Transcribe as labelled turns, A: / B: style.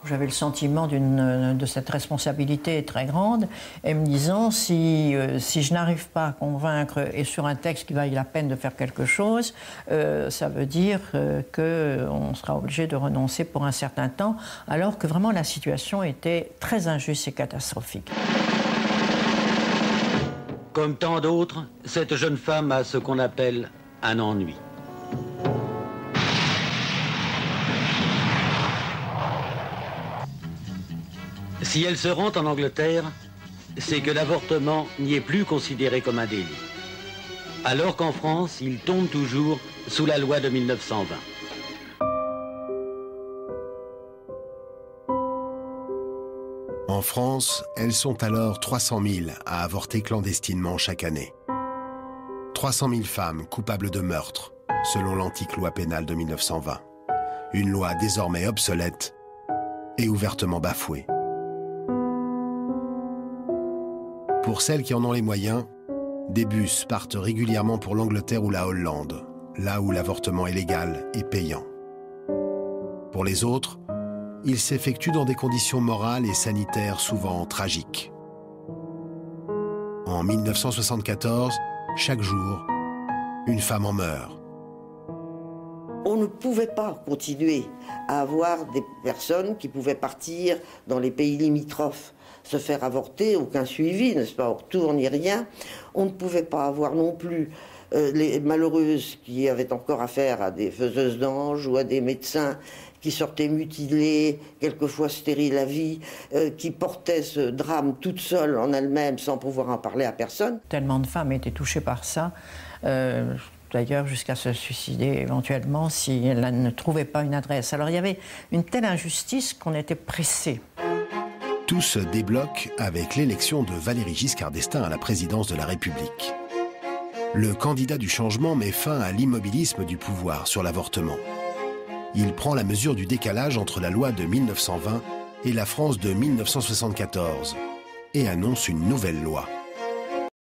A: J'avais le sentiment de cette responsabilité très grande et me disant si je n'arrive pas à convaincre et sur un texte qui vaille la peine de faire quelque chose, ça veut dire qu'on sera obligé de renoncer pour un certain temps, alors que vraiment la situation était très injuste et catastrophique.
B: Comme tant d'autres, cette jeune femme a ce qu'on appelle un ennui. Si elle se rend en Angleterre, c'est que l'avortement n'y est plus considéré comme un délit. Alors qu'en France, il tombe toujours sous la loi de 1920.
C: En France, elles sont alors 300 000 à avorter clandestinement chaque année. 300 000 femmes coupables de meurtre, selon l'antique loi pénale de 1920. Une loi désormais obsolète et ouvertement bafouée. Pour celles qui en ont les moyens, des bus partent régulièrement pour l'Angleterre ou la Hollande, là où l'avortement est légal et payant. Pour les autres, il s'effectue dans des conditions morales et sanitaires souvent tragiques. En 1974, chaque jour, une femme en meurt.
D: On ne pouvait pas continuer à avoir des personnes qui pouvaient partir dans les pays limitrophes, se faire avorter, aucun suivi, n'est-ce pas, retour ni rien. On ne pouvait pas avoir non plus les malheureuses qui avaient encore affaire à des faiseuses d'anges ou à des médecins qui sortaient mutilés, quelquefois stériles à vie, qui portaient ce drame toute seule en elle-même sans pouvoir en parler à personne.
A: Tellement de femmes étaient touchées par ça, d'ailleurs jusqu'à se suicider éventuellement si elles ne trouvaient pas une adresse. Alors il y avait une telle injustice qu'on était pressés.
C: Tout se débloque avec l'élection de Valéry Giscard d'Estaing à la présidence de la République. Le candidat du changement met fin à l'immobilisme du pouvoir sur l'avortement. Il prend la mesure du décalage entre la loi de 1920 et la France de 1974 et annonce une nouvelle loi.